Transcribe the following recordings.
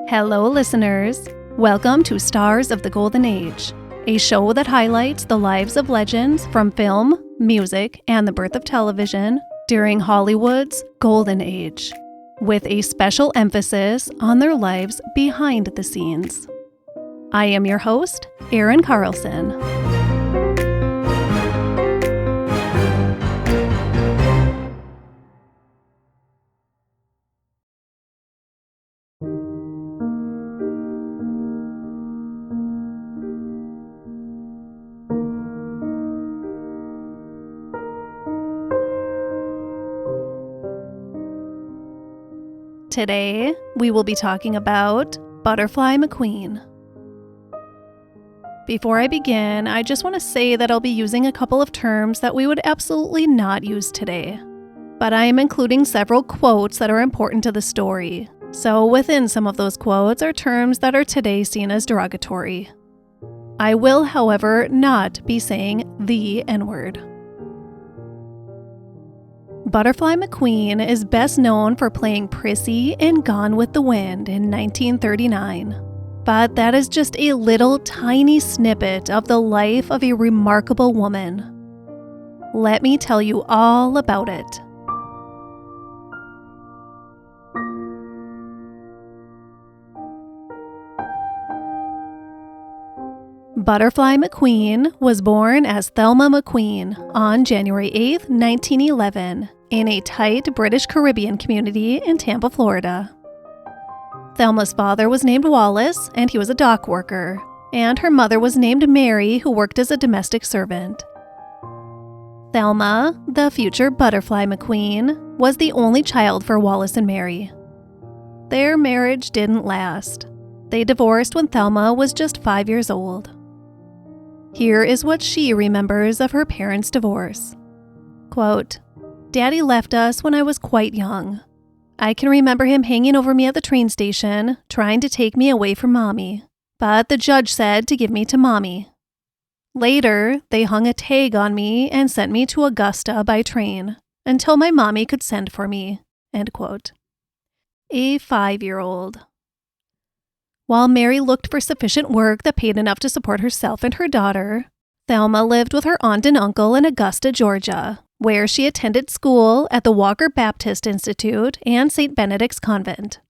Hello, listeners. Welcome to Stars of the Golden Age, a show that highlights the lives of legends from film, music, and the birth of television during Hollywood's Golden Age, with a special emphasis on their lives behind the scenes. I am your host, Erin Carlson. Today, we will be talking about Butterfly McQueen. Before I begin, I just want to say that I'll be using a couple of terms that we would absolutely not use today. But I am including several quotes that are important to the story, so within some of those quotes are terms that are today seen as derogatory. I will, however, not be saying the N-word. Butterfly McQueen is best known for playing Prissy in Gone with the Wind in 1939. But that is just a little tiny snippet of the life of a remarkable woman. Let me tell you all about it. Butterfly McQueen was born as Thelma McQueen on January 8, 1911, in a tight British Caribbean community in Tampa, Florida. Thelma's father was named Wallace, and he was a dock worker, and her mother was named Mary, who worked as a domestic servant. Thelma, the future Butterfly McQueen, was the only child for Wallace and Mary. Their marriage didn't last. They divorced when Thelma was just 5 years old. Here is what she remembers of her parents' divorce. Quote, "Daddy left us when I was quite young. I can remember him hanging over me at the train station, trying to take me away from Mommy, but the judge said to give me to Mommy. Later, they hung a tag on me and sent me to Augusta by train, until my Mommy could send for me." End quote. A 5-year-old. While Mary looked for sufficient work that paid enough to support herself and her daughter, Thelma lived with her aunt and uncle in Augusta, Georgia, where she attended school at the Walker Baptist Institute and St. Benedict's Convent.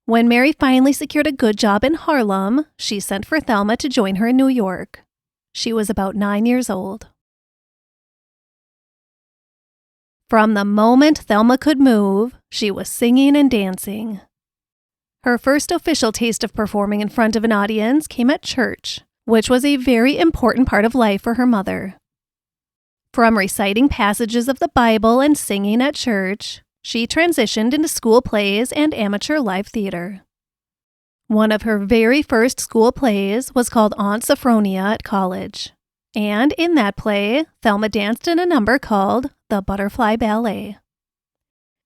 When Mary finally secured a good job in Harlem, she sent for Thelma to join her in New York. She was about 9 years old. From the moment Thelma could move, she was singing and dancing. Her first official taste of performing in front of an audience came at church, which was a very important part of life for her mother. From reciting passages of the Bible and singing at church, she transitioned into school plays and amateur live theater. One of her very first school plays was called Aunt Sophronia at college, and in that play, Thelma danced in a number called The Butterfly Ballet.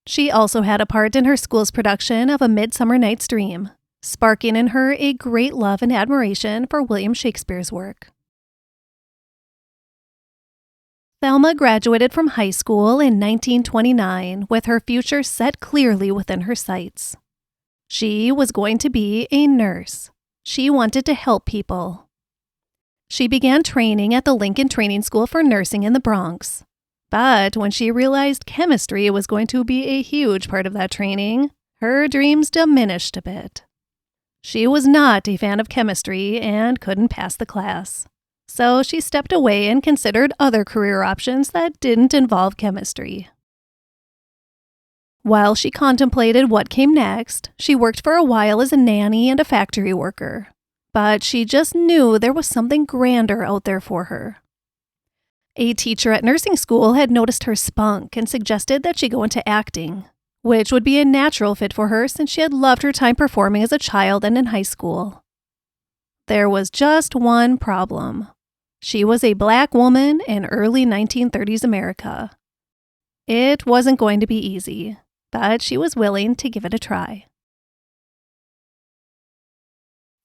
She also had a part in her school's production of A Midsummer Night's Dream, sparking in her a great love and admiration for William Shakespeare's work. Thelma graduated from high school in 1929 with her future set clearly within her sights. She was going to be a nurse. She wanted to help people. She began training at the Lincoln Training School for Nursing in the Bronx. But when she realized chemistry was going to be a huge part of that training, her dreams diminished a bit. She was not a fan of chemistry and couldn't pass the class. So she stepped away and considered other career options that didn't involve chemistry. While she contemplated what came next, she worked for a while as a nanny and a factory worker. But she just knew there was something grander out there for her. A teacher at nursing school had noticed her spunk and suggested that she go into acting, which would be a natural fit for her since she had loved her time performing as a child and in high school. There was just one problem. She was a black woman in early 1930s America. It wasn't going to be easy, but she was willing to give it a try.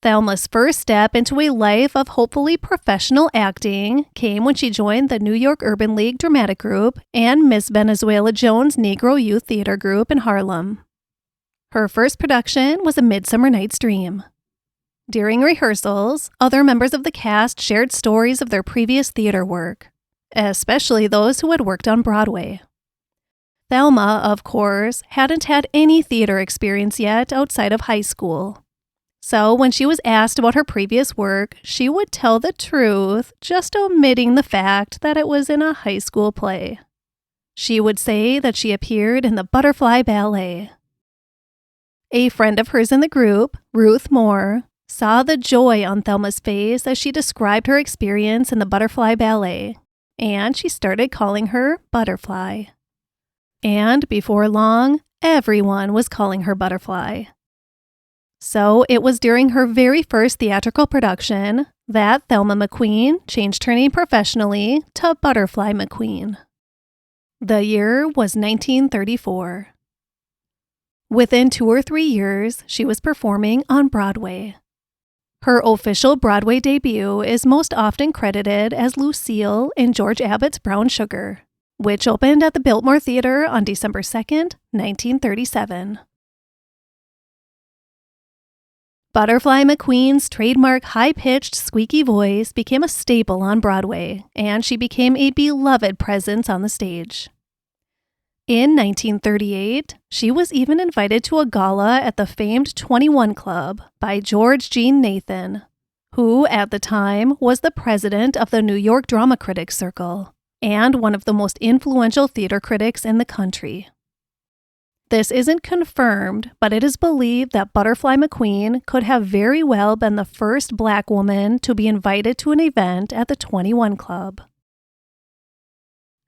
Thelma's first step into a life of hopefully professional acting came when she joined the New York Urban League Dramatic Group and Miss Venezuela Jones Negro Youth Theater Group in Harlem. Her first production was A Midsummer Night's Dream. During rehearsals, other members of the cast shared stories of their previous theater work, especially those who had worked on Broadway. Thelma, of course, hadn't had any theater experience yet outside of high school. So when she was asked about her previous work, she would tell the truth, just omitting the fact that it was in a high school play. She would say that she appeared in the Butterfly Ballet. A friend of hers in the group, Ruth Moore, saw the joy on Thelma's face as she described her experience in the Butterfly Ballet, and she started calling her Butterfly. And before long, everyone was calling her Butterfly. So it was during her very first theatrical production that Thelma McQueen changed her name professionally to Butterfly McQueen. The year was 1934. Within 2 or 3 years, she was performing on Broadway. Her official Broadway debut is most often credited as Lucille in George Abbott's Brown Sugar, which opened at the Biltmore Theater on December 2nd, 1937. Butterfly McQueen's trademark high-pitched, squeaky voice became a staple on Broadway, and she became a beloved presence on the stage. In 1938, she was even invited to a gala at the famed 21 Club by George Jean Nathan, who at the time was the president of the New York Drama Critics Circle and one of the most influential theater critics in the country. This isn't confirmed, but it is believed that Butterfly McQueen could have very well been the first Black woman to be invited to an event at the 21 Club.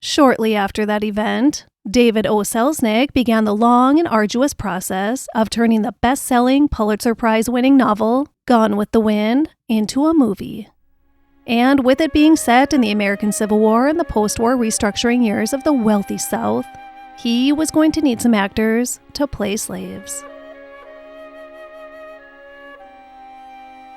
Shortly after that event, David O. Selznick began the long and arduous process of turning the best-selling Pulitzer Prize-winning novel, Gone with the Wind, into a movie. And with it being set in the American Civil War and the post-war restructuring years of the wealthy South, he was going to need some actors to play slaves.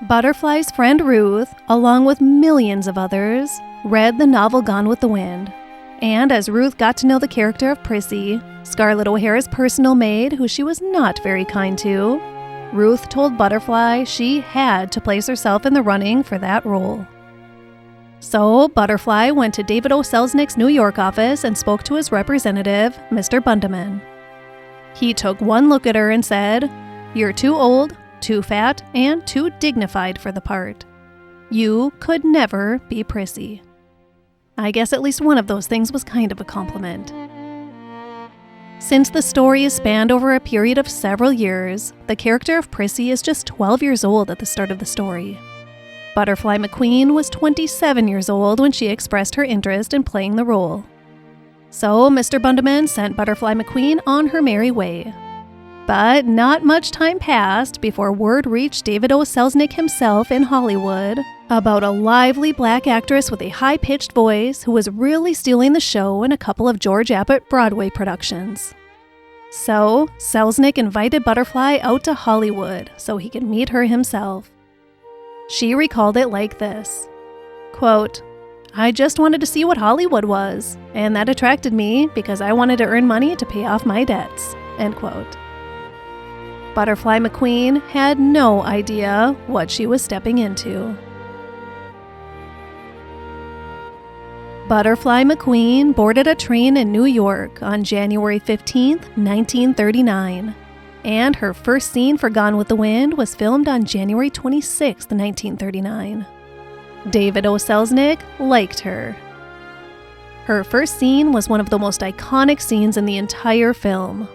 Butterfly's friend Ruth, along with millions of others, read the novel Gone with the Wind. And as Ruth got to know the character of Prissy, Scarlett O'Hara's personal maid, who she was not very kind to, Ruth told Butterfly she had to place herself in the running for that role. So Butterfly went to David O. Selznick's New York office and spoke to his representative, Mr. Bundeman. He took one look at her and said, "You're too old, too fat, and too dignified for the part. You could never be Prissy." I guess at least one of those things was kind of a compliment. Since the story is spanned over a period of several years, the character of Prissy is just 12 years old at the start of the story. Butterfly McQueen was 27 years old when she expressed her interest in playing the role. So Mr. Bundeman sent Butterfly McQueen on her merry way. But not much time passed before word reached David O. Selznick himself in Hollywood about a lively Black actress with a high-pitched voice who was really stealing the show in a couple of George Abbott Broadway productions. So Selznick invited Butterfly out to Hollywood so he could meet her himself. She recalled it like this, quote, "I just wanted to see what Hollywood was, and that attracted me because I wanted to earn money to pay off my debts," end quote. Butterfly McQueen had no idea what she was stepping into. Butterfly McQueen boarded a train in New York on January 15, 1939. And her first scene for Gone with the Wind was filmed on January 26, 1939. David O. Selznick liked her. Her first scene was one of the most iconic scenes in the entire film.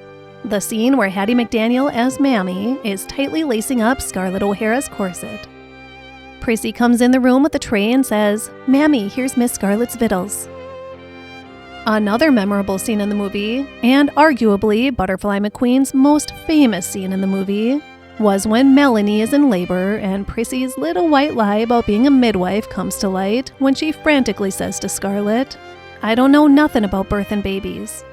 The scene where Hattie McDaniel as Mammy is tightly lacing up Scarlett O'Hara's corset. Prissy comes in the room with a tray and says, "Mammy, here's Miss Scarlett's victuals." Another memorable scene in the movie, and arguably Butterfly McQueen's most famous scene in the movie, was when Melanie is in labor and Prissy's little white lie about being a midwife comes to light when she frantically says to Scarlett, "I don't know nothing about birth and babies,"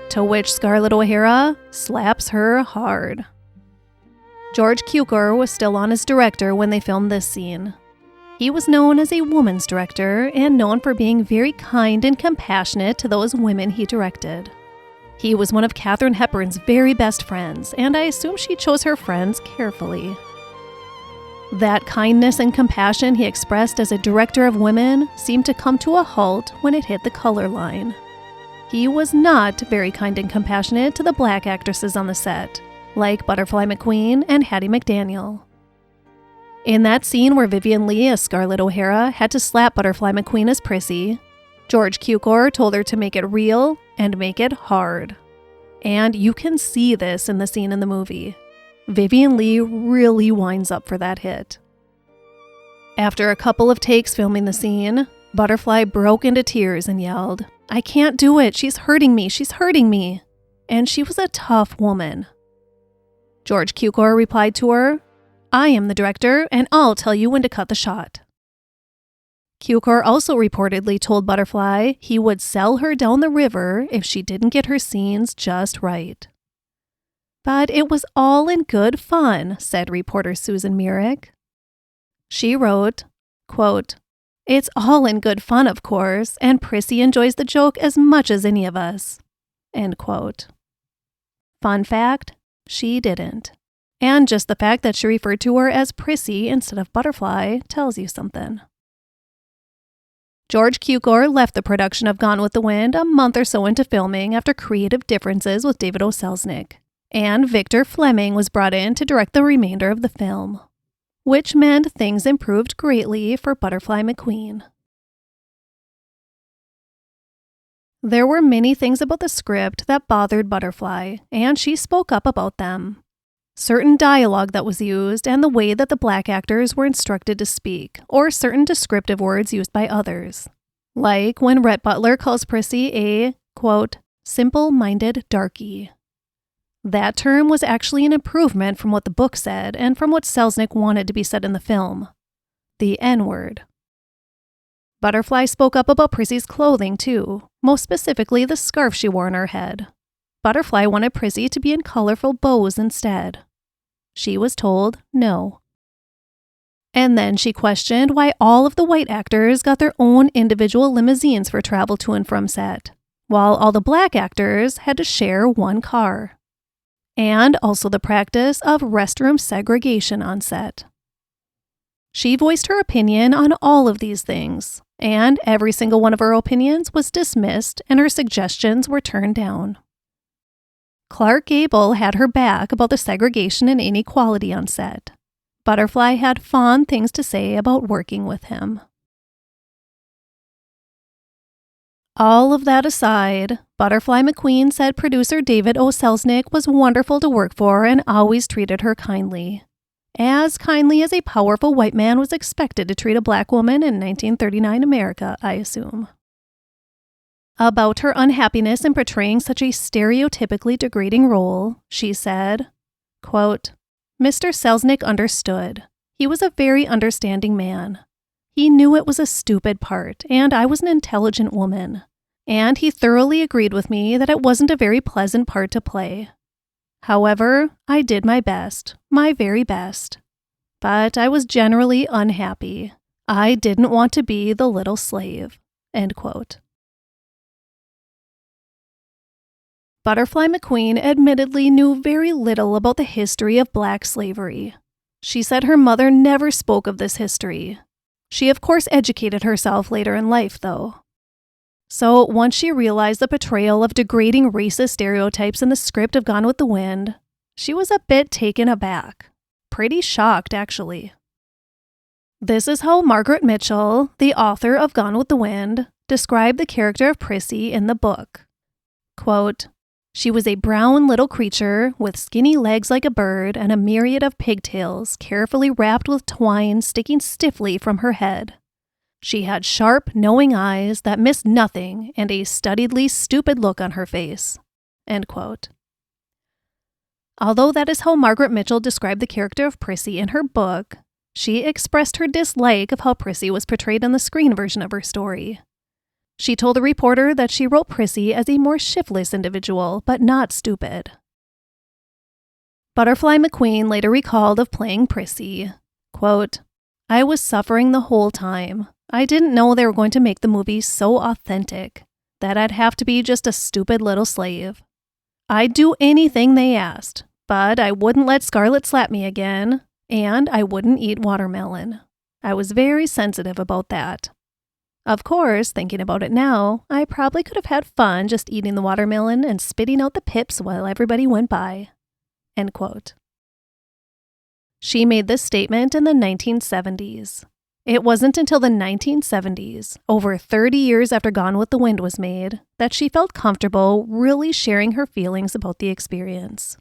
to which Scarlett O'Hara slaps her hard. George Cukor was still on as director when they filmed this scene. He was known as a woman's director and known for being very kind and compassionate to those women he directed. He was one of Katharine Hepburn's very best friends, and I assume she chose her friends carefully. That kindness and compassion he expressed as a director of women seemed to come to a halt when it hit the color line. He was not very kind and compassionate to the black actresses on the set, like Butterfly McQueen and Hattie McDaniel. In that scene where Vivien Leigh as Scarlett O'Hara had to slap Butterfly McQueen as Prissy, George Cukor told her to make it real and make it hard. And you can see this in the scene in the movie. Vivien Leigh really winds up for that hit. After a couple of takes filming the scene, Butterfly broke into tears and yelled, "I can't do it, she's hurting me, she's hurting me." And she was a tough woman. George Cukor replied to her, "I am the director, and I'll tell you when to cut the shot." Cukor also reportedly told Butterfly he would sell her down the river if she didn't get her scenes just right. But it was all in good fun, said reporter Susan Myrick. She wrote, quote, "It's all in good fun, of course, and Prissy enjoys the joke as much as any of us." End quote. Fun fact, she didn't. And just the fact that she referred to her as Prissy instead of Butterfly tells you something. George Cukor left the production of Gone with the Wind a month or so into filming after creative differences with David O. Selznick, and Victor Fleming was brought in to direct the remainder of the film, which meant things improved greatly for Butterfly McQueen. There were many things about the script that bothered Butterfly, and she spoke up about them. Certain dialogue that was used and the way that the black actors were instructed to speak, or certain descriptive words used by others. Like when Rhett Butler calls Prissy a, quote, simple-minded darky. That term was actually an improvement from what the book said and from what Selznick wanted to be said in the film. The N-word. Butterfly spoke up about Prissy's clothing too, most specifically the scarf she wore on her head. Butterfly wanted Prissy to be in colorful bows instead. She was told no. And then she questioned why all of the white actors got their own individual limousines for travel to and from set, while all the black actors had to share one car. And also the practice of restroom segregation on set. She voiced her opinion on all of these things, and every single one of her opinions was dismissed and her suggestions were turned down. Clark Gable had her back about the segregation and inequality on set. Butterfly had fond things to say about working with him. All of that aside, Butterfly McQueen said producer David O. Selznick was wonderful to work for and always treated her kindly. As kindly as a powerful white man was expected to treat a black woman in 1939 America, I assume. About her unhappiness in portraying such a stereotypically degrading role, she said, quote, "Mr. Selznick understood. He was a very understanding man. He knew it was a stupid part, and I was an intelligent woman. And he thoroughly agreed with me that it wasn't a very pleasant part to play. However, I did my best, my very best. But I was generally unhappy. I didn't want to be the little slave." End quote. Butterfly McQueen admittedly knew very little about the history of black slavery. She said her mother never spoke of this history. She of course educated herself later in life, though. So once she realized the portrayal of degrading racist stereotypes in the script of Gone with the Wind, she was a bit taken aback. Pretty shocked, actually. This is how Margaret Mitchell, the author of Gone with the Wind, described the character of Prissy in the book. Quote, "She was a brown little creature with skinny legs like a bird and a myriad of pigtails carefully wrapped with twine sticking stiffly from her head. She had sharp, knowing eyes that missed nothing and a studiedly stupid look on her face." End quote. Although that is how Margaret Mitchell described the character of Prissy in her book, she expressed her dislike of how Prissy was portrayed in the screen version of her story. She told the reporter that she wrote Prissy as a more shiftless individual, but not stupid. Butterfly McQueen later recalled of playing Prissy, quote, "I was suffering the whole time. I didn't know they were going to make the movie so authentic that I'd have to be just a stupid little slave. I'd do anything they asked, but I wouldn't let Scarlett slap me again, and I wouldn't eat watermelon. I was very sensitive about that. Of course, thinking about it now, I probably could have had fun just eating the watermelon and spitting out the pips while everybody went by." End quote. She made this statement in the 1970s. It wasn't until the 1970s, over 30 years after Gone with the Wind was made, that she felt comfortable really sharing her feelings about the experience.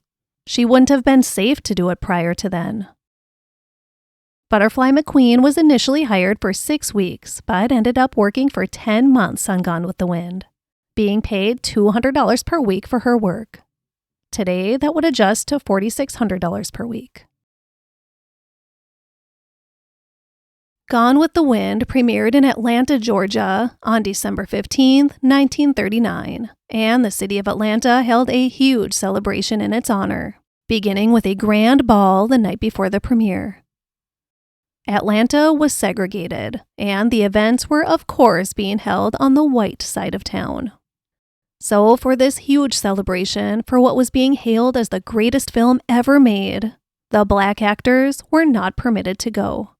She wouldn't have been safe to do it prior to then. Butterfly McQueen was initially hired for 6 weeks, but ended up working for 10 months on Gone with the Wind, being paid $200 per week for her work. Today, that would adjust to $4,600 per week. Gone with the Wind premiered in Atlanta, Georgia on December 15, 1939, and the city of Atlanta held a huge celebration in its honor, beginning with a grand ball the night before the premiere. Atlanta was segregated, and the events were of course being held on the white side of town. So for this huge celebration for what was being hailed as the greatest film ever made, the black actors were not permitted to go.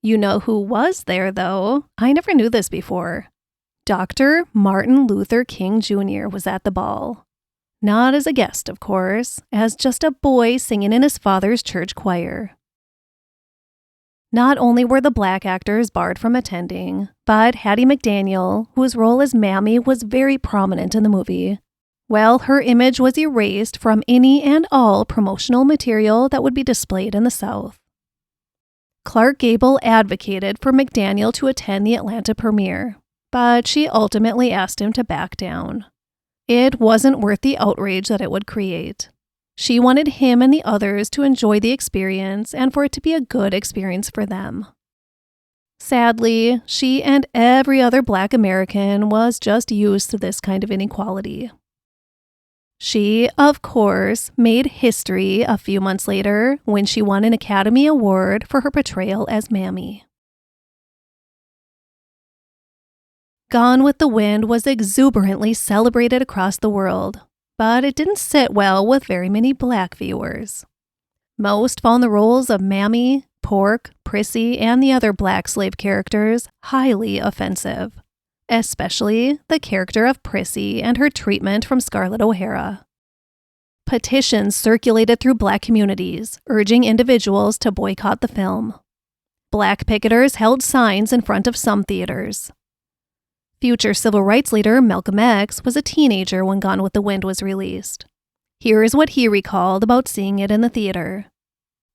You know who was there, though? I never knew this before. Dr. Martin Luther King Jr. was at the ball. Not as a guest, of course, as just a boy singing in his father's church choir. Not only were the black actors barred from attending, but Hattie McDaniel, whose role as Mammy was very prominent in the movie, well, her image was erased from any and all promotional material that would be displayed in the South. Clark Gable advocated for McDaniel to attend the Atlanta premiere, but she ultimately asked him to back down. It wasn't worth the outrage that it would create. She wanted him and the others to enjoy the experience and for it to be a good experience for them. Sadly, she and every other Black American was just used to this kind of inequality. She, of course, made history a few months later when she won an Academy Award for her portrayal as Mammy. Gone with the Wind was exuberantly celebrated across the world, but it didn't sit well with very many Black viewers. Most found the roles of Mammy, Pork, Prissy, and the other Black slave characters highly offensive, especially the character of Prissy and her treatment from Scarlett O'Hara. Petitions circulated through Black communities, urging individuals to boycott the film. Black picketers held signs in front of some theaters. Future civil rights leader Malcolm X was a teenager when Gone with the Wind was released. Here is what he recalled about seeing it in the theater.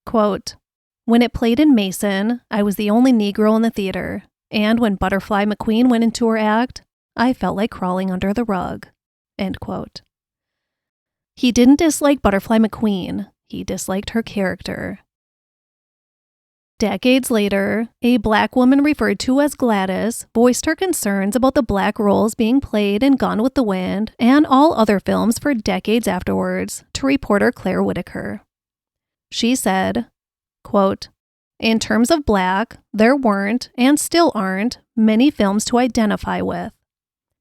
Quote, "When it played in Macon, I was the only Negro in the theater. And when Butterfly McQueen went into her act, I felt like crawling under the rug." End quote. He didn't dislike Butterfly McQueen. He disliked her character. Decades later, a Black woman referred to as Gladys voiced her concerns about the Black roles being played in Gone with the Wind and all other films for decades afterwards to reporter Claire Whitaker. She said, quote, "In terms of Black, there weren't, and still aren't, many films to identify with.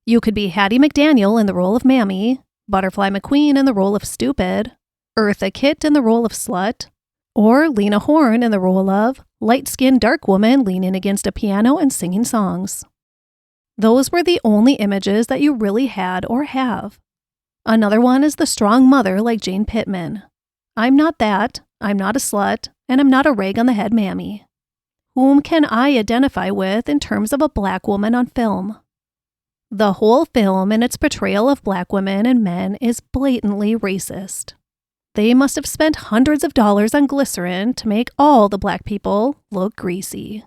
You could be Hattie McDaniel in the role of Mammy, Butterfly McQueen in the role of Stupid, Eartha Kitt in the role of Slut, or Lena Horne in the role of light-skinned dark woman leaning against a piano and singing songs. Those were the only images that you really had or have. Another one is the strong mother like Jane Pittman. I'm not that, I'm not a slut, and I'm not a rag-on-the-head mammy. Whom can I identify with in terms of a Black woman on film? The whole film and its portrayal of Black women and men is blatantly racist. They must have spent hundreds of dollars on glycerin to make all the Black people look greasy."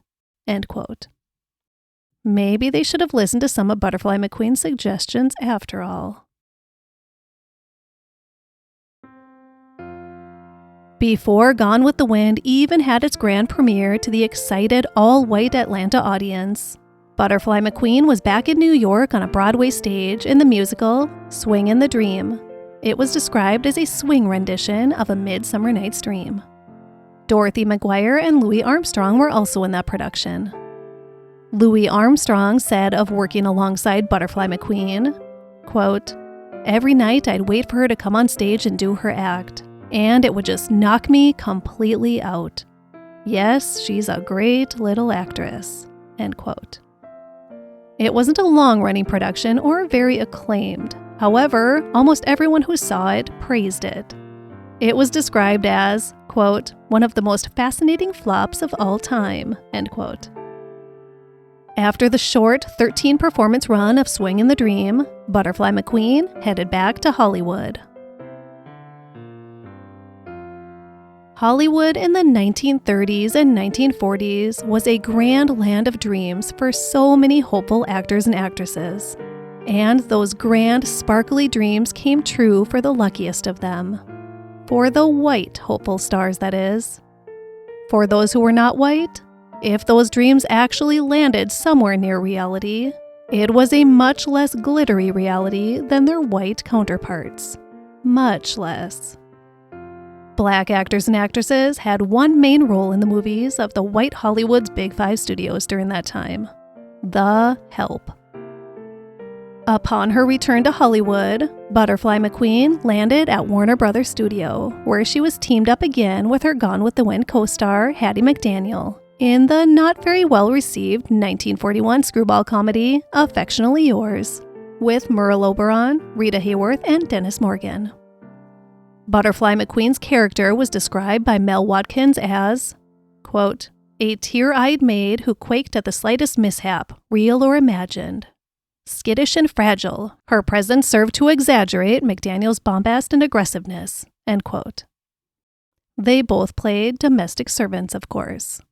End quote. Maybe they should have listened to some of Butterfly McQueen's suggestions after all. Before Gone with the Wind even had its grand premiere to the excited all-white Atlanta audience, Butterfly McQueen was back in New York on a Broadway stage in the musical Swingin' the Dream, It was described as a swing rendition of A Midsummer Night's Dream. Dorothy McGuire and Louis Armstrong were also in that production. Louis Armstrong said of working alongside Butterfly McQueen, quote, "Every night I'd wait for her to come on stage and do her act, and it would just knock me completely out. Yes, she's a great little actress," end quote. It wasn't a long-running production or very acclaimed. However, almost everyone who saw it praised it. It was described as, quote, "one of the most fascinating flops of all time," end quote. After the short 13-performance run of Swing in the Dream, Butterfly McQueen headed back to Hollywood. Hollywood in the 1930s and 1940s was a grand land of dreams for so many hopeful actors and actresses. And those grand, sparkly dreams came true for the luckiest of them. For the white hopeful stars, that is. For those who were not white, if those dreams actually landed somewhere near reality, it was a much less glittery reality than their white counterparts. Much less. Black actors and actresses had one main role in the movies of the white Hollywood's Big Five studios during that time: the help. Upon her return to Hollywood, Butterfly McQueen landed at Warner Brothers Studio, where she was teamed up again with her Gone with the Wind co-star Hattie McDaniel in the not very well-received 1941 screwball comedy Affectionately Yours, with Merle Oberon, Rita Hayworth, and Dennis Morgan. Butterfly McQueen's character was described by Mel Watkins as, quote, "a tear-eyed maid who quaked at the slightest mishap, real or imagined. Skittish and fragile, her presence served to exaggerate McDaniel's bombast and aggressiveness," end quote. They both played domestic servants, of course.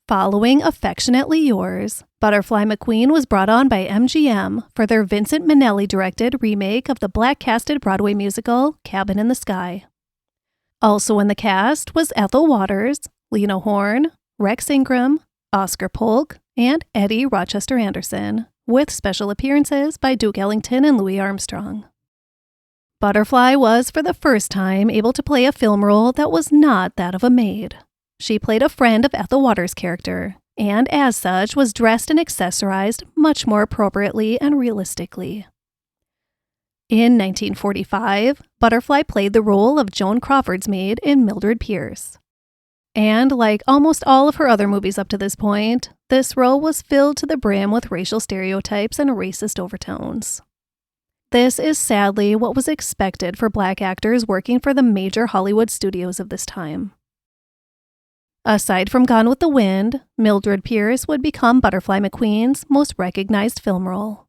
Following Affectionately Yours, Butterfly McQueen was brought on by MGM for their Vincent Minnelli-directed remake of the black-casted Broadway musical Cabin in the Sky. Also in the cast was Ethel Waters, Lena Horne, Rex Ingram, Oscar Polk, and Eddie Rochester Anderson, with special appearances by Duke Ellington and Louis Armstrong. Butterfly was for the first time able to play a film role that was not that of a maid. She played a friend of Ethel Waters' character, and as such was dressed and accessorized much more appropriately and realistically. In 1945, Butterfly played the role of Joan Crawford's maid in Mildred Pierce. And like almost all of her other movies up to this point, this role was filled to the brim with racial stereotypes and racist overtones. This is sadly what was expected for black actors working for the major Hollywood studios of this time. Aside from Gone with the Wind, Mildred Pierce would become Butterfly McQueen's most recognized film role.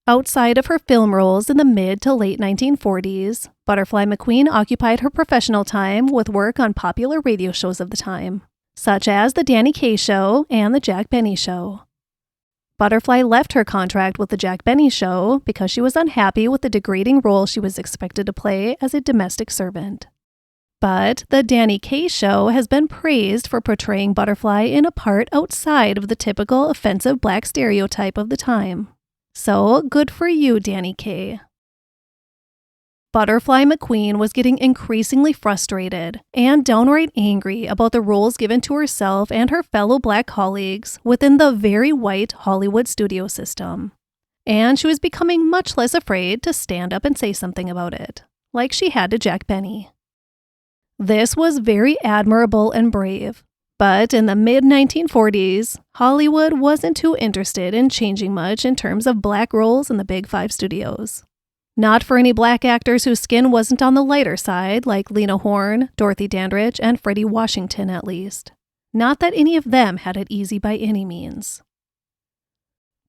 Outside of her film roles in the mid to late 1940s, Butterfly McQueen occupied her professional time with work on popular radio shows of the time, such as The Danny Kaye Show and The Jack Benny Show. Butterfly left her contract with The Jack Benny Show because she was unhappy with the degrading role she was expected to play as a domestic servant. But The Danny Kaye Show has been praised for portraying Butterfly in a part outside of the typical offensive black stereotype of the time. So, good for you, Danny Kaye. Butterfly McQueen was getting increasingly frustrated and downright angry about the roles given to herself and her fellow black colleagues within the very white Hollywood studio system. And she was becoming much less afraid to stand up and say something about it, like she had to Jack Benny. This was very admirable and brave. But in the mid-1940s, Hollywood wasn't too interested in changing much in terms of black roles in the Big Five studios. Not for any black actors whose skin wasn't on the lighter side, like Lena Horne, Dorothy Dandridge, and Freddie Washington, at least. Not that any of them had it easy by any means.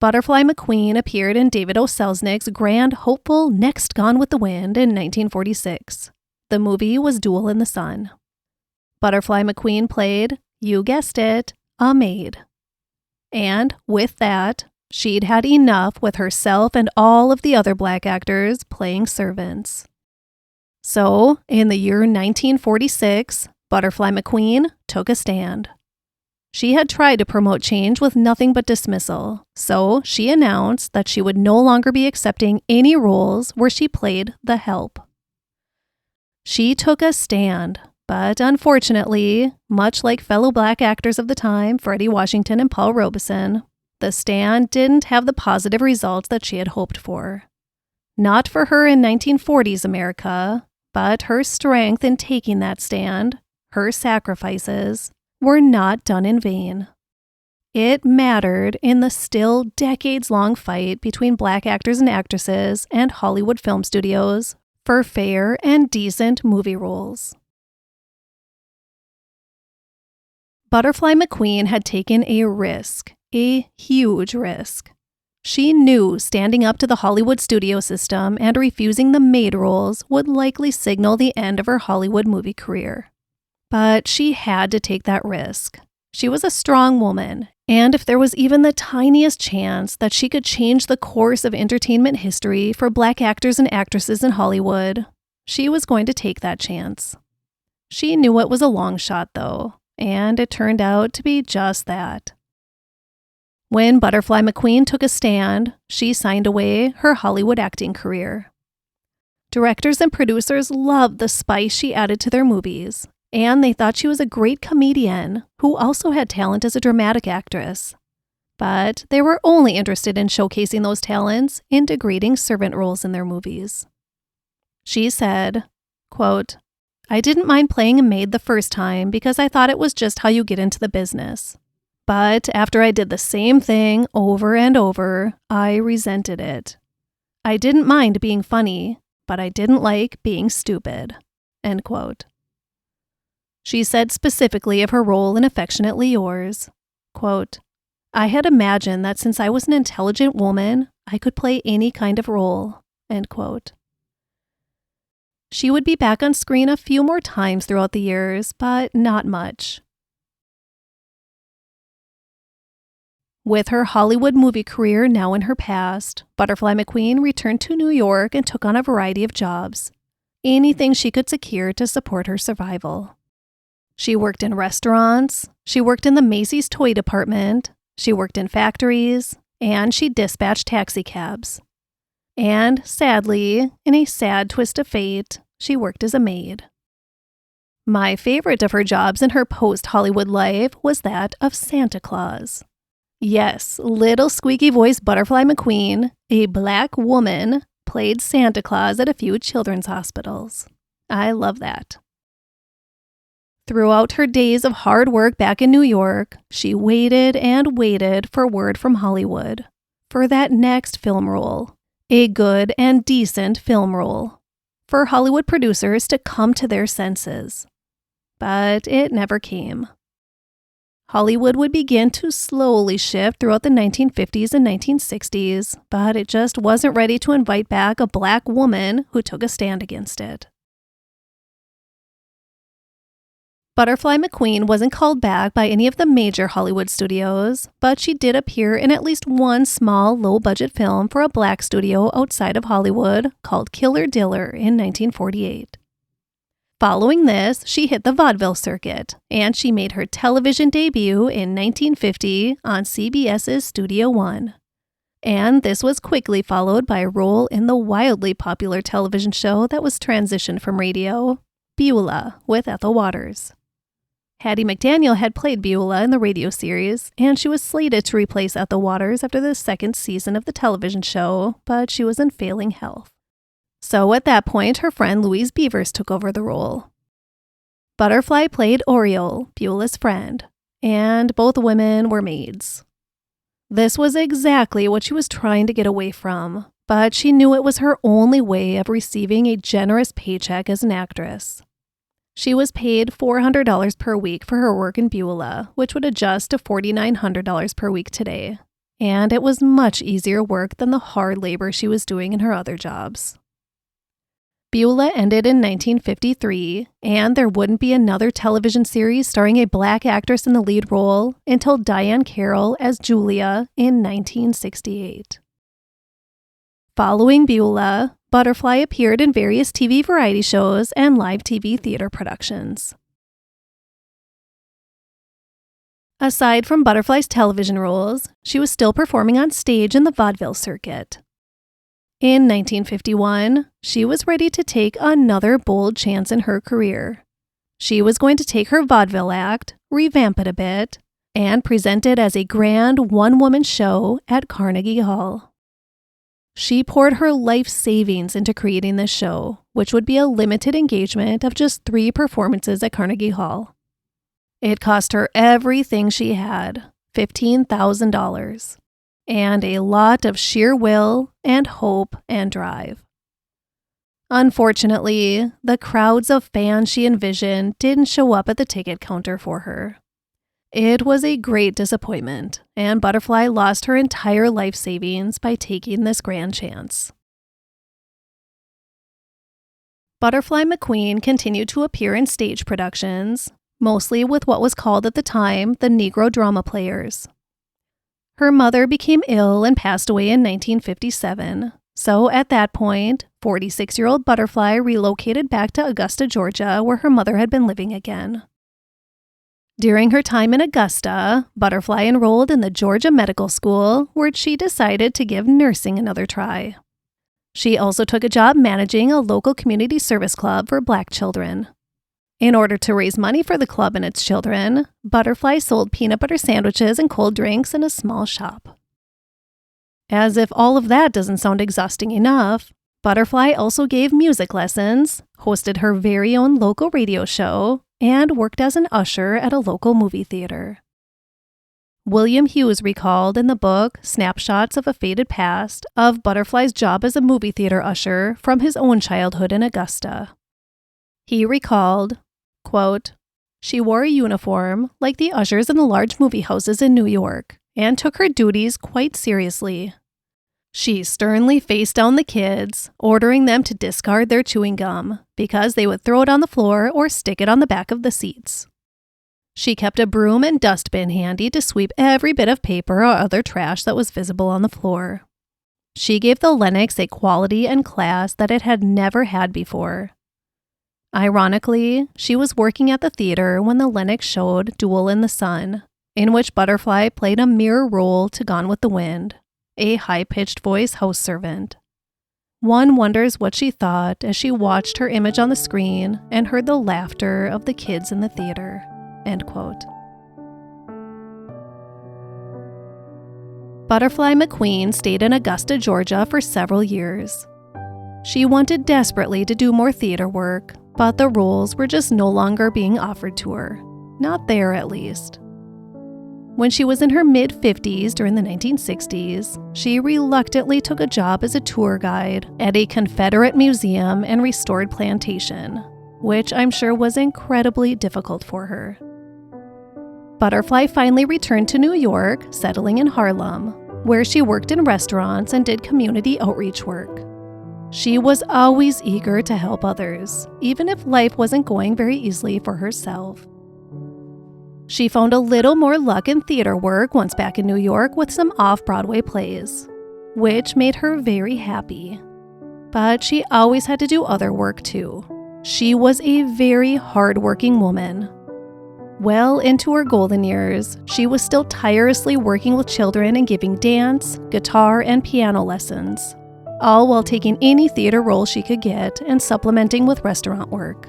Butterfly McQueen appeared in David O. Selznick's grand, hopeful Next Gone with the Wind in 1946. The movie was Duel in the Sun. Butterfly McQueen played, you guessed it, a maid. And with that, she'd had enough with herself and all of the other black actors playing servants. So, in the year 1946, Butterfly McQueen took a stand. She had tried to promote change with nothing but dismissal, so she announced that she would no longer be accepting any roles where she played the help. She took a stand, but unfortunately, much like fellow Black actors of the time, Freddie Washington and Paul Robeson, the stand didn't have the positive results that she had hoped for. Not for her in 1940s America, but her strength in taking that stand, her sacrifices, were not done in vain. It mattered in the still decades-long fight between Black actors and actresses and Hollywood film studios for fair and decent movie roles. Butterfly McQueen had taken a risk, a huge risk. She knew standing up to the Hollywood studio system and refusing the maid roles would likely signal the end of her Hollywood movie career. But she had to take that risk. She was a strong woman, and if there was even the tiniest chance that she could change the course of entertainment history for Black actors and actresses in Hollywood, she was going to take that chance. She knew it was a long shot, though, and it turned out to be just that. When Butterfly McQueen took a stand, she signed away her Hollywood acting career. Directors and producers loved the spice she added to their movies, and they thought she was a great comedian who also had talent as a dramatic actress. But they were only interested in showcasing those talents in degrading servant roles in their movies. She said, quote, "I didn't mind playing a maid the first time because I thought it was just how you get into the business. But after I did the same thing over and over, I resented it. I didn't mind being funny, but I didn't like being stupid." End quote. She said specifically of her role in Affectionately Yours, quote, "I had imagined that since I was an intelligent woman, I could play any kind of role." End quote. She would be back on screen a few more times throughout the years, but not much. With her Hollywood movie career now in her past, Butterfly McQueen returned to New York and took on a variety of jobs, anything she could secure to support her survival. She worked in restaurants, she worked in the Macy's toy department, she worked in factories, and she dispatched taxi cabs. And sadly, in a sad twist of fate, she worked as a maid. My favorite of her jobs in her post-Hollywood life was that of Santa Claus. Yes, little squeaky-voiced Butterfly McQueen, a Black woman, played Santa Claus at a few children's hospitals. I love that. Throughout her days of hard work back in New York, she waited and waited for word from Hollywood, for that next film role, a good and decent film role, for Hollywood producers to come to their senses. But it never came. Hollywood would begin to slowly shift throughout the 1950s and 1960s, but it just wasn't ready to invite back a Black woman who took a stand against it. Butterfly McQueen wasn't called back by any of the major Hollywood studios, but she did appear in at least one small, low-budget film for a Black studio outside of Hollywood called Killer Diller in 1948. Following this, she hit the vaudeville circuit, and she made her television debut in 1950 on CBS's Studio One. And this was quickly followed by a role in the wildly popular television show that was transitioned from radio, Beulah, with Ethel Waters. Hattie McDaniel had played Beulah in the radio series, and she was slated to replace Ethel Waters after the second season of the television show, but she was in failing health. So at that point, her friend Louise Beavers took over the role. Butterfly played Oriole, Beulah's friend, and both women were maids. This was exactly what she was trying to get away from, but she knew it was her only way of receiving a generous paycheck as an actress. She was paid $400 per week for her work in Beulah, which would adjust to $4,900 per week today, and it was much easier work than the hard labor she was doing in her other jobs. Beulah ended in 1953, and there wouldn't be another television series starring a Black actress in the lead role until Diane Carroll as Julia in 1968. Following Beulah, Butterfly appeared in various TV variety shows and live TV theater productions. Aside from Butterfly's television roles, she was still performing on stage in the vaudeville circuit. In 1951, she was ready to take another bold chance in her career. She was going to take her vaudeville act, revamp it a bit, and present it as a grand one-woman show at Carnegie Hall. She poured her life savings into creating this show, which would be a limited engagement of just 3 performances at Carnegie Hall. It cost her everything she had, $15,000, and a lot of sheer will and hope and drive. Unfortunately, the crowds of fans she envisioned didn't show up at the ticket counter for her. It was a great disappointment, and Butterfly lost her entire life savings by taking this grand chance. Butterfly McQueen continued to appear in stage productions, mostly with what was called at the time the Negro Drama Players. Her mother became ill and passed away in 1957, so at that point, 46-year-old Butterfly relocated back to Augusta, Georgia, where her mother had been living again. During her time in Augusta, Butterfly enrolled in the Georgia Medical School, where she decided to give nursing another try. She also took a job managing a local community service club for Black children. In order to raise money for the club and its children, Butterfly sold peanut butter sandwiches and cold drinks in a small shop. As if all of that doesn't sound exhausting enough, Butterfly also gave music lessons, hosted her very own local radio show, and worked as an usher at a local movie theater. William Hughes recalled in the book Snapshots of a Faded Past of Butterfly's job as a movie theater usher from his own childhood in Augusta. He recalled, quote, "She wore a uniform like the ushers in the large movie houses in New York and took her duties quite seriously. She sternly faced down the kids, ordering them to discard their chewing gum because they would throw it on the floor or stick it on the back of the seats. She kept a broom and dustbin handy to sweep every bit of paper or other trash that was visible on the floor. She gave the Lennox a quality and class that it had never had before. Ironically, she was working at the theater when the Lennox showed Duel in the Sun, in which Butterfly played a mirror role to Gone with the Wind, a high-pitched voice house servant. One wonders what she thought as she watched her image on the screen and heard the laughter of the kids in the theater." End quote. Butterfly McQueen stayed in Augusta, Georgia for several years. She wanted desperately to do more theater work, but the roles were just no longer being offered to her. Not there, at least. When she was in her mid-50s during the 1960s, she reluctantly took a job as a tour guide at a Confederate museum and restored plantation, which I'm sure was incredibly difficult for her. Butterfly finally returned to New York, settling in Harlem, where she worked in restaurants and did community outreach work. She was always eager to help others, even if life wasn't going very easily for herself. She found a little more luck in theater work once back in New York with some off-Broadway plays, which made her very happy. But she always had to do other work too. She was a very hard-working woman. Well into her golden years, she was still tirelessly working with children and giving dance, guitar, and piano lessons, all while taking any theater role she could get and supplementing with restaurant work.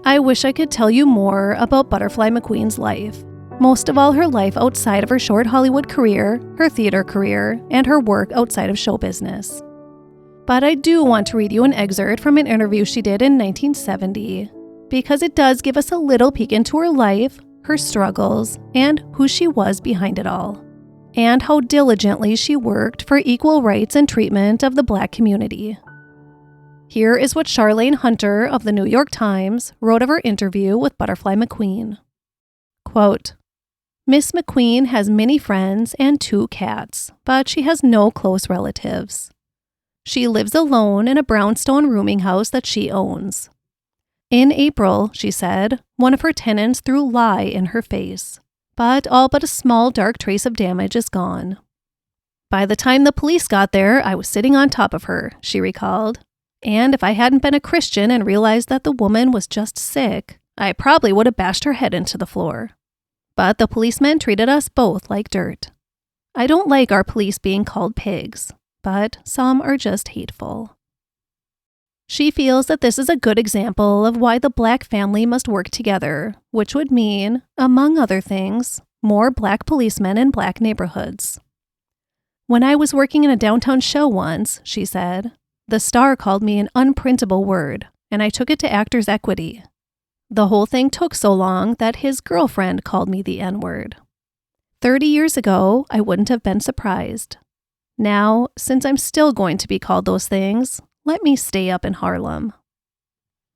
I wish I could tell you more about Butterfly McQueen's life, most of all her life outside of her short Hollywood career, her theater career, and her work outside of show business. But I do want to read you an excerpt from an interview she did in 1970, because it does give us a little peek into her life, her struggles, and who she was behind it all, and how diligently she worked for equal rights and treatment of the Black community. Here is what Charlene Hunter of the New York Times wrote of her interview with Butterfly McQueen. Quote, "Miss McQueen has many friends and 2 cats, but she has no close relatives. She lives alone in a brownstone rooming house that she owns. In April, she said, one of her tenants threw lye in her face, but all but a small dark trace of damage is gone. By the time the police got there, I was sitting on top of her," she recalled. "And if I hadn't been a Christian and realized that the woman was just sick, I probably would have bashed her head into the floor. But the policemen treated us both like dirt. I don't like our police being called pigs, but some are just hateful. She feels that this is a good example of why the Black family must work together, which would mean, among other things, more Black policemen in Black neighborhoods. When I was working in a downtown show once, she said, the star called me an unprintable word, and I took it to Actors Equity. The whole thing took so long that his girlfriend called me the N-word. 30 years ago, I wouldn't have been surprised. Now, since I'm still going to be called those things, let me stay up in Harlem.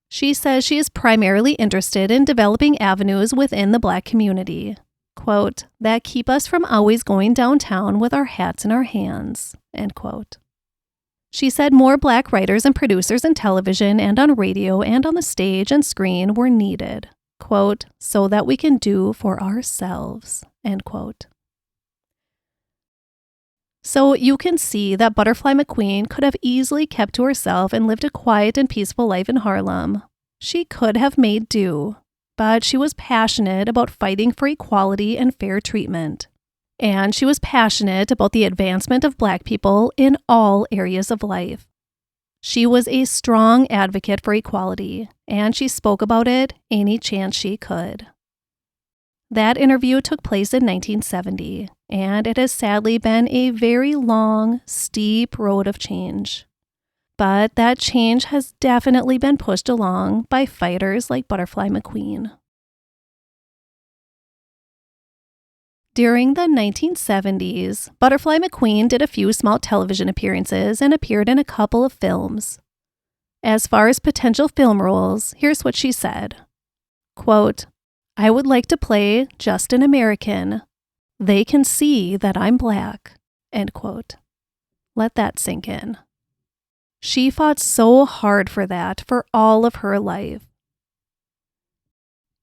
She says she is primarily interested in developing avenues within the Black community, quote, that keep us from always going downtown with our hats in our hands, end quote. She said more Black writers and producers in television and on radio and on the stage and screen were needed, quote, so that we can do for ourselves, end quote. So you can see that Butterfly McQueen could have easily kept to herself and lived a quiet and peaceful life in Harlem. She could have made do, but she was passionate about fighting for equality and fair treatment. And she was passionate about the advancement of Black people in all areas of life. She was a strong advocate for equality, and she spoke about it any chance she could. That interview took place in 1970, and it has sadly been a very long, steep road of change. But that change has definitely been pushed along by fighters like Butterfly McQueen. During the 1970s, Butterfly McQueen did a few small television appearances and appeared in a couple of films. As far as potential film roles, here's what she said. Quote, I would like to play just an American. They can see that I'm Black, end quote. Let that sink in. She fought so hard for that for all of her life.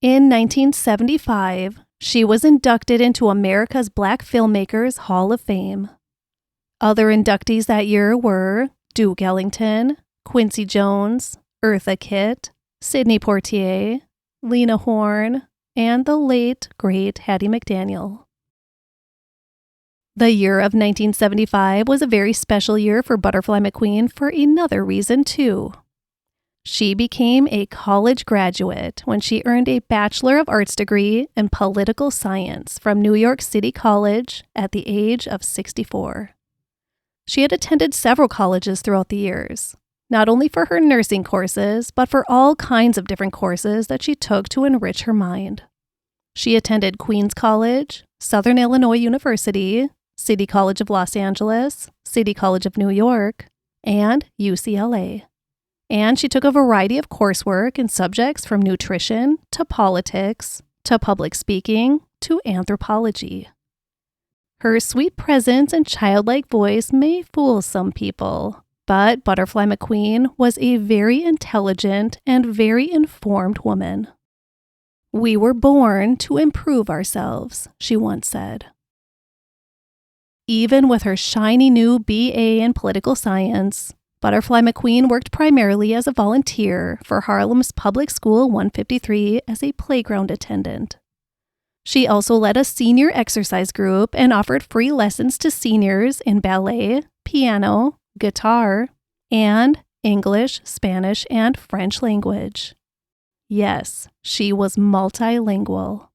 In 1975, she was inducted into America's Black Filmmakers Hall of Fame. Other inductees that year were Duke Ellington, Quincy Jones, Eartha Kitt, Sidney Poitier, Lena Horne, and the late, great Hattie McDaniel. The year of 1975 was a very special year for Butterfly McQueen for another reason, too. She became a college graduate when she earned a Bachelor of Arts degree in political science from New York City College at the age of 64. She had attended several colleges throughout the years, not only for her nursing courses, but for all kinds of different courses that she took to enrich her mind. She attended Queens College, Southern Illinois University, City College of Los Angeles, City College of New York, and UCLA. And she took a variety of coursework in subjects from nutrition to politics to public speaking to anthropology. Her sweet presence and childlike voice may fool some people, but Butterfly McQueen was a very intelligent and very informed woman. We were born to improve ourselves, she once said. Even with her shiny new BA in political science, Butterfly McQueen worked primarily as a volunteer for Harlem's Public School 153 as a playground attendant. She also led a senior exercise group and offered free lessons to seniors in ballet, piano, guitar, and English, Spanish, and French language. Yes, she was multilingual.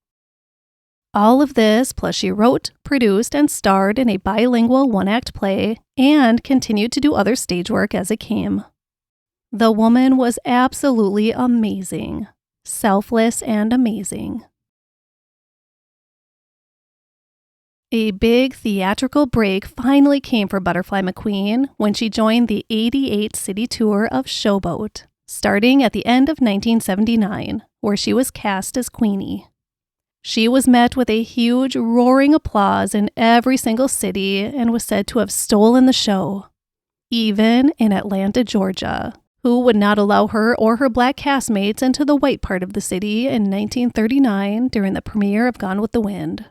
All of this, plus she wrote, produced, and starred in a bilingual one-act play and continued to do other stage work as it came. The woman was absolutely amazing, selfless and amazing. A big theatrical break finally came for Butterfly McQueen when she joined the 88 city tour of Showboat, starting at the end of 1979, where she was cast as Queenie. She was met with a huge, roaring applause in every single city and was said to have stolen the show, even in Atlanta, Georgia, who would not allow her or her Black castmates into the white part of the city in 1939 during the premiere of Gone with the Wind.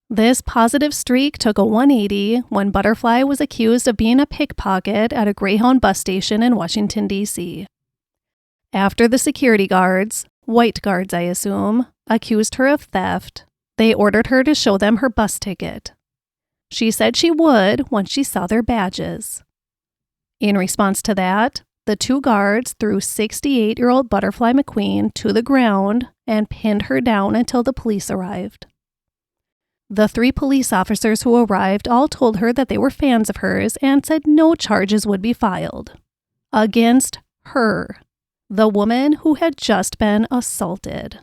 This positive streak took a 180 when Butterfly was accused of being a pickpocket at a Greyhound bus station in Washington, D.C. After the security guards, white guards I assume, accused her of theft, they ordered her to show them her bus ticket. She said she would once she saw their badges. In response to that, the two guards threw 68-year-old Butterfly McQueen to the ground and pinned her down until the police arrived. The 3 police officers who arrived all told her that they were fans of hers and said no charges would be filed. Against her, the woman who had just been assaulted.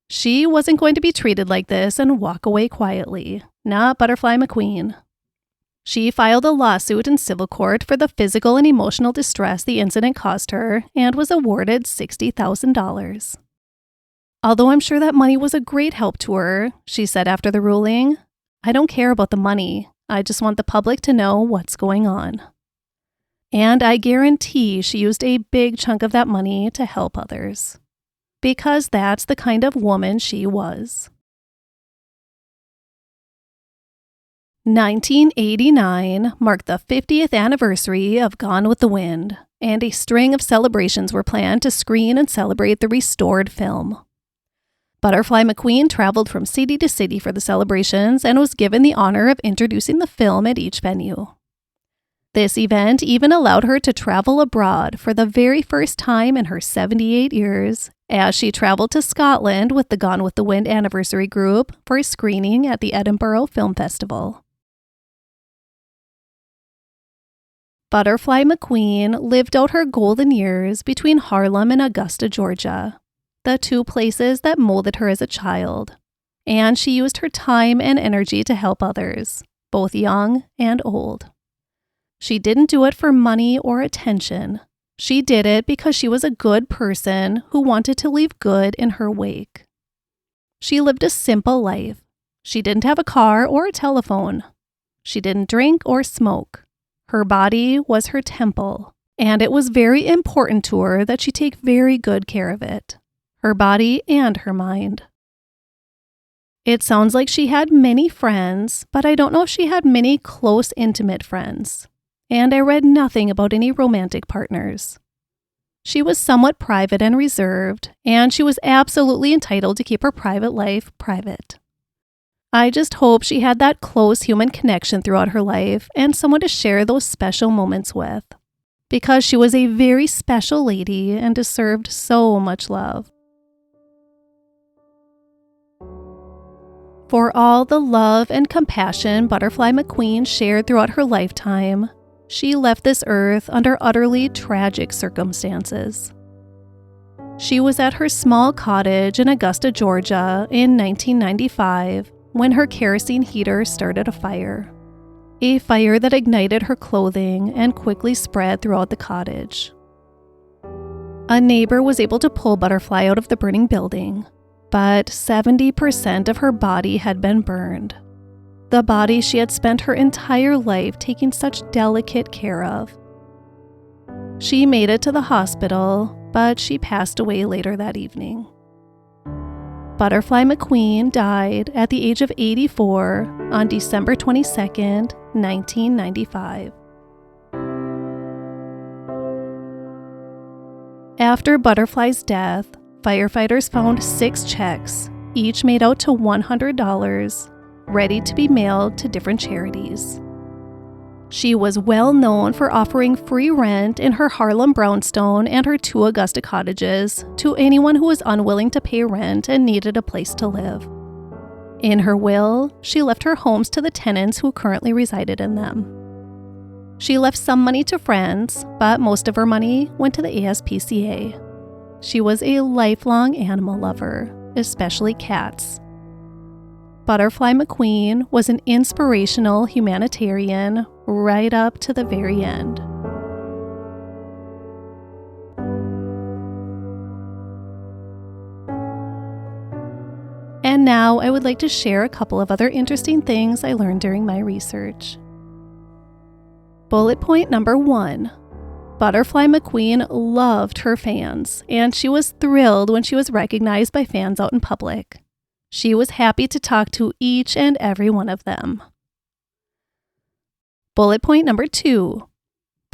She wasn't going to be treated like this and walk away quietly, not Butterfly McQueen. She filed a lawsuit in civil court for the physical and emotional distress the incident caused her and was awarded $60,000. Although I'm sure that money was a great help to her, she said after the ruling, "I don't care about the money. I just want the public to know what's going on." And I guarantee she used a big chunk of that money to help others. Because that's the kind of woman she was. 1989 marked the 50th anniversary of Gone with the Wind, and a string of celebrations were planned to screen and celebrate the restored film. Butterfly McQueen traveled from city to city for the celebrations and was given the honor of introducing the film at each venue. This event even allowed her to travel abroad for the very first time in her 78 years, as she traveled to Scotland with the Gone with the Wind anniversary group for a screening at the Edinburgh Film Festival. Butterfly McQueen lived out her golden years between Harlem and Augusta, Georgia, the 2 places that molded her as a child, and she used her time and energy to help others, both young and old. She didn't do it for money or attention. She did it because she was a good person who wanted to leave good in her wake. She lived a simple life. She didn't have a car or a telephone. She didn't drink or smoke. Her body was her temple, and it was very important to her that she take very good care of it, her body and her mind. It sounds like she had many friends, but I don't know if she had many close, intimate friends. And I read nothing about any romantic partners. She was somewhat private and reserved, and she was absolutely entitled to keep her private life private. I just hope she had that close human connection throughout her life and someone to share those special moments with, because she was a very special lady and deserved so much love. For all the love and compassion Butterfly McQueen shared throughout her lifetime, she left this earth under utterly tragic circumstances. She was at her small cottage in Augusta, Georgia in 1995 when her kerosene heater started a fire that ignited her clothing and quickly spread throughout the cottage. A neighbor was able to pull Butterfly out of the burning building, but 70% of her body had been burned. The body she had spent her entire life taking such delicate care of. She made it to the hospital, but she passed away later that evening. Butterfly McQueen died at the age of 84 on December 22nd, 1995. After Butterfly's death, firefighters found 6 checks, each made out to $100, ready to be mailed to different charities. She was well known for offering free rent in her Harlem brownstone and her 2 Augusta cottages to anyone who was unwilling to pay rent and needed a place to live. In her will, she left her homes to the tenants who currently resided in them. She left some money to friends, but most of her money went to the ASPCA. She was a lifelong animal lover, especially cats. Butterfly McQueen was an inspirational humanitarian right up to the very end. And now I would like to share a couple of other interesting things I learned during my research. Bullet point number 1. Butterfly McQueen loved her fans, and she was thrilled when she was recognized by fans out in public. She was happy to talk to each and every one of them. Bullet point number 2.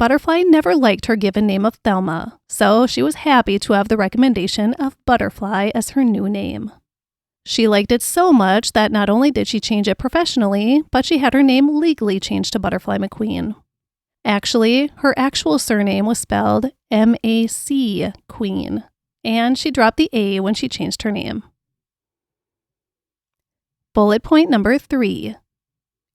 Butterfly never liked her given name of Thelma, so she was happy to have the recommendation of Butterfly as her new name. She liked it so much that not only did she change it professionally, but she had her name legally changed to Butterfly McQueen. Actually, her actual surname was spelled M-A-C Queen, and she dropped the A when she changed her name. Bullet point number 3.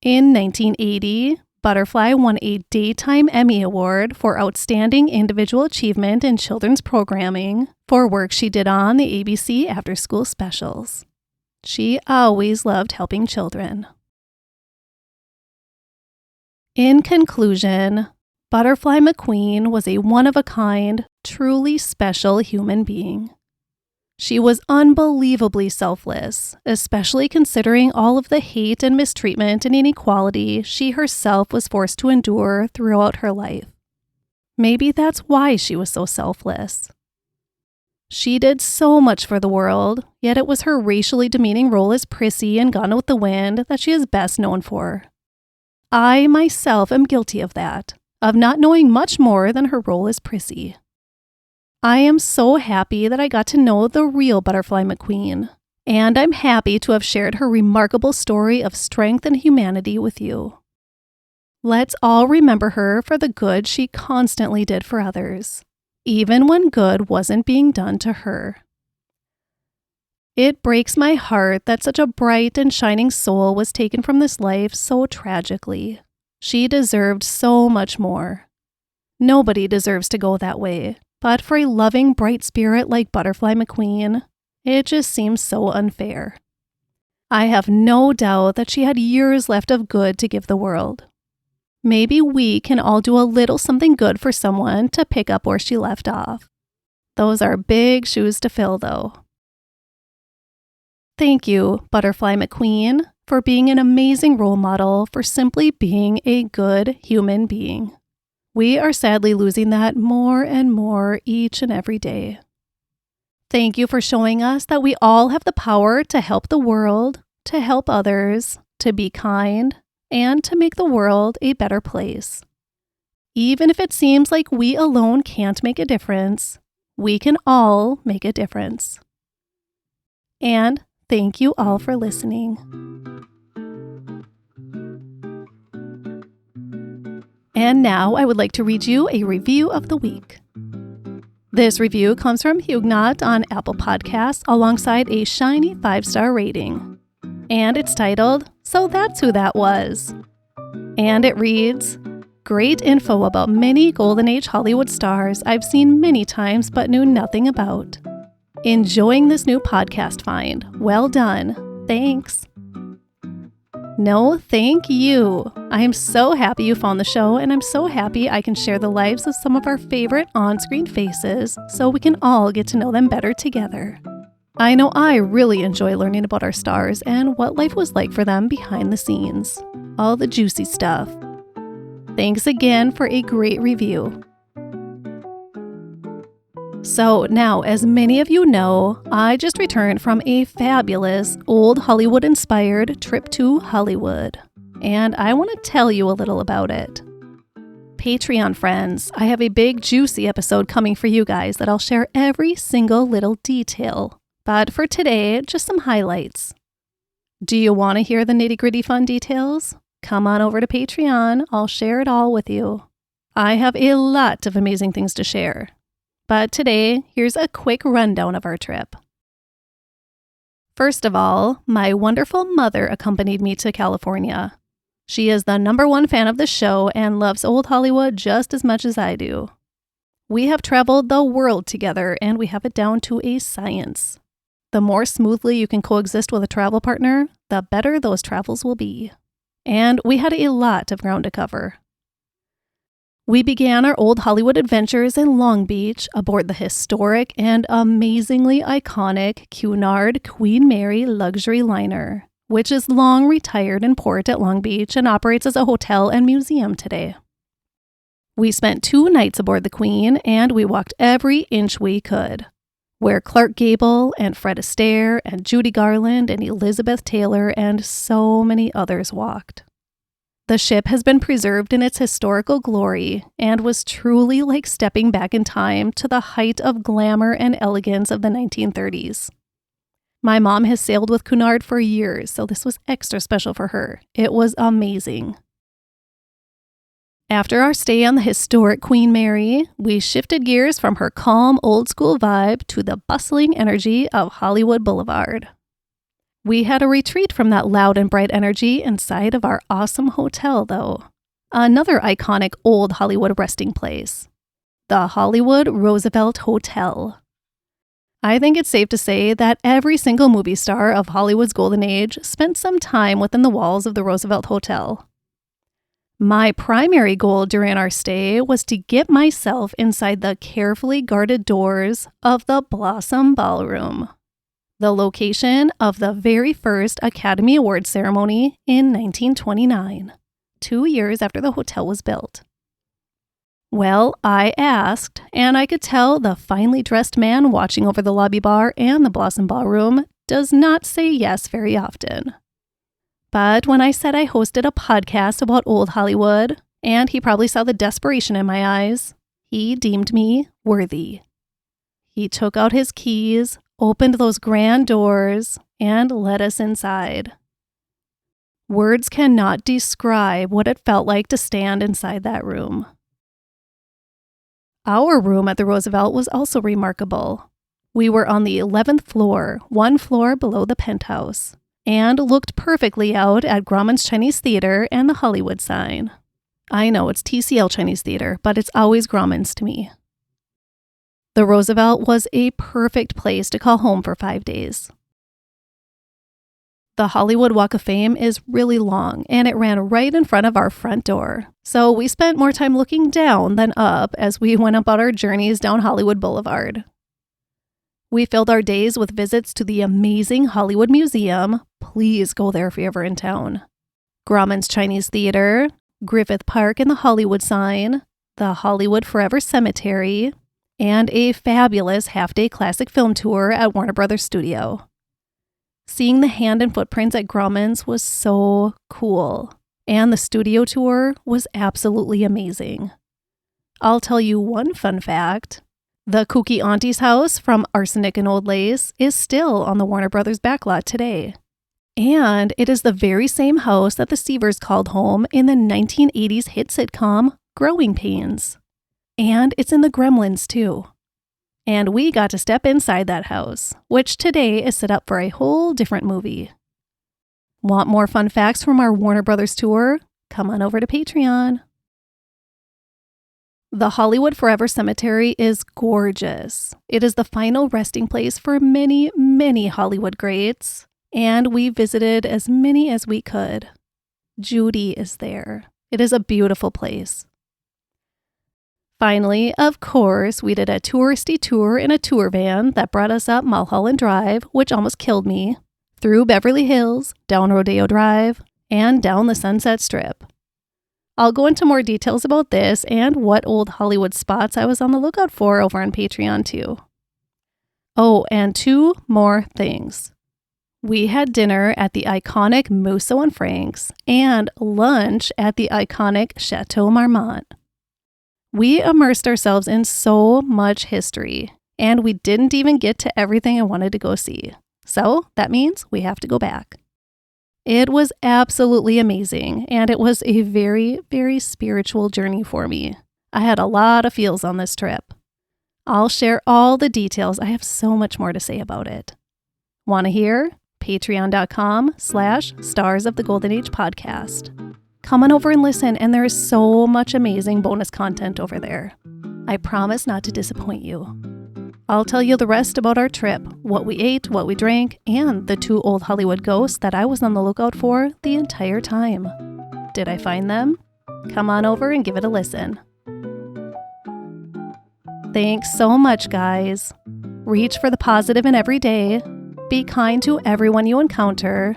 In 1980, Butterfly won a Daytime Emmy Award for Outstanding Individual Achievement in Children's Programming for work she did on the ABC after-school specials. She always loved helping children. In conclusion, Butterfly McQueen was a one-of-a-kind, truly special human being. She was unbelievably selfless, especially considering all of the hate and mistreatment and inequality she herself was forced to endure throughout her life. Maybe that's why she was so selfless. She did so much for the world, yet it was her racially demeaning role as Prissy in Gone with the Wind that she is best known for. I myself am guilty of that, of not knowing much more than her role as Prissy. I am so happy that I got to know the real Butterfly McQueen, and I'm happy to have shared her remarkable story of strength and humanity with you. Let's all remember her for the good she constantly did for others, even when good wasn't being done to her. It breaks my heart that such a bright and shining soul was taken from this life so tragically. She deserved so much more. Nobody deserves to go that way. But for a loving, bright spirit like Butterfly McQueen, it just seems so unfair. I have no doubt that she had years left of good to give the world. Maybe we can all do a little something good for someone to pick up where she left off. Those are big shoes to fill, though. Thank you, Butterfly McQueen, for being an amazing role model for simply being a good human being. We are sadly losing that more and more each and every day. Thank you for showing us that we all have the power to help the world, to help others, to be kind, and to make the world a better place. Even if it seems like we alone can't make a difference, we can all make a difference. And thank you all for listening. And now I would like to read you a review of the week. This review comes from Huguenot on Apple Podcasts alongside a shiny 5-star rating. And it's titled, So That's Who That Was. And it reads, Great info about many Golden Age Hollywood stars I've seen many times but knew nothing about. Enjoying this new podcast find. Well done. Thanks. No, thank you. I am so happy you found the show, and I'm so happy I can share the lives of some of our favorite on-screen faces so we can all get to know them better together. I know I really enjoy learning about our stars and what life was like for them behind the scenes. All the juicy stuff. Thanks again for a great review. So now, as many of you know, I just returned from a fabulous old Hollywood-inspired trip to Hollywood, and I want to tell you a little about it. Patreon friends, I have a big juicy episode coming for you guys that I'll share every single little detail. But for today, just some highlights. Do you want to hear the nitty-gritty fun details? Come on over to Patreon, I'll share it all with you. I have a lot of amazing things to share. But today, here's a quick rundown of our trip. First of all, my wonderful mother accompanied me to California. She is the #1 fan of the show and loves old Hollywood just as much as I do. We have traveled the world together and we have it down to a science. The more smoothly you can coexist with a travel partner, the better those travels will be. And we had a lot of ground to cover. We began our old Hollywood adventures in Long Beach aboard the historic and amazingly iconic Cunard Queen Mary luxury liner, which is long retired in port at Long Beach and operates as a hotel and museum today. We spent 2 nights aboard the Queen and we walked every inch we could, where Clark Gable and Fred Astaire and Judy Garland and Elizabeth Taylor and so many others walked. The ship has been preserved in its historical glory and was truly like stepping back in time to the height of glamour and elegance of the 1930s. My mom has sailed with Cunard for years, so this was extra special for her. It was amazing. After our stay on the historic Queen Mary, we shifted gears from her calm old-school vibe to the bustling energy of Hollywood Boulevard. We had a retreat from that loud and bright energy inside of our awesome hotel, though. Another iconic old Hollywood resting place. The Hollywood Roosevelt Hotel. I think it's safe to say that every single movie star of Hollywood's golden age spent some time within the walls of the Roosevelt Hotel. My primary goal during our stay was to get myself inside the carefully guarded doors of the Blossom Ballroom, the location of the very first Academy Awards ceremony in 1929, 2 years after the hotel was built. Well, I asked, and I could tell the finely dressed man watching over the lobby bar and the Blossom Ballroom does not say yes very often. But when I said I hosted a podcast about old Hollywood, and he probably saw the desperation in my eyes, he deemed me worthy. He took out his keys, opened those grand doors, and let us inside. Words cannot describe what it felt like to stand inside that room. Our room at the Roosevelt was also remarkable. We were on the 11th floor, one floor below the penthouse, and looked perfectly out at Grauman's Chinese Theater and the Hollywood sign. I know it's TCL Chinese Theater, but it's always Grauman's to me. The Roosevelt was a perfect place to call home for 5 days. The Hollywood Walk of Fame is really long, and it ran right in front of our front door. So we spent more time looking down than up as we went about our journeys down Hollywood Boulevard. We filled our days with visits to the amazing Hollywood Museum. Please go there if you're ever in town. Grauman's Chinese Theater, Griffith Park and the Hollywood sign, the Hollywood Forever Cemetery, and a fabulous half-day classic film tour at Warner Brothers Studio. Seeing the hand and footprints at Grauman's was so cool, and the studio tour was absolutely amazing. I'll tell you one fun fact. The Kooky Auntie's house from Arsenic and Old Lace is still on the Warner Brothers backlot today. And it is the very same house that the Seavers called home in the 1980s hit sitcom Growing Pains. And it's in the Gremlins too. And we got to step inside that house, which today is set up for a whole different movie. Want more fun facts from our Warner Brothers tour? Come on over to Patreon. The Hollywood Forever Cemetery is gorgeous. It is the final resting place for many, many Hollywood greats, and we visited as many as we could. Judy is there. It is a beautiful place. Finally, of course, we did a touristy tour in a tour van that brought us up Mulholland Drive, which almost killed me, through Beverly Hills, down Rodeo Drive, and down the Sunset Strip. I'll go into more details about this and what old Hollywood spots I was on the lookout for over on Patreon too. Oh, and 2 more things. We had dinner at the iconic Musso and Frank's and lunch at the iconic Chateau Marmont. We immersed ourselves in so much history, and we didn't even get to everything I wanted to go see. So that means we have to go back. It was absolutely amazing, and it was a very, very spiritual journey for me. I had a lot of feels on this trip. I'll share all the details. I have so much more to say about it. Want to hear? Patreon.com/Stars of the Golden Age podcast. Come on over and listen, and there is so much amazing bonus content over there. I promise not to disappoint you. I'll tell you the rest about our trip, what we ate, what we drank, and the 2 old Hollywood ghosts that I was on the lookout for the entire time. Did I find them? Come on over and give it a listen. Thanks so much, guys. Reach for the positive in every day. Be kind to everyone you encounter.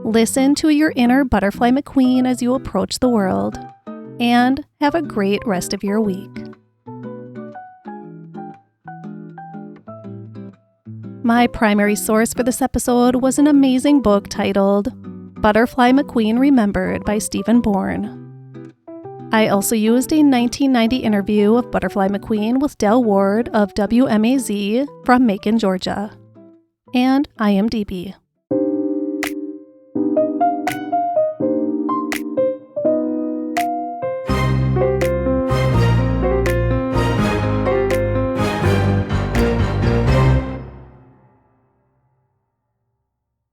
Listen to your inner Butterfly McQueen as you approach the world. And have a great rest of your week. My primary source for this episode was an amazing book titled Butterfly McQueen Remembered by Stephen Bourne. I also used a 1990 interview of Butterfly McQueen with Del Ward of WMAZ from Macon, Georgia, and IMDB.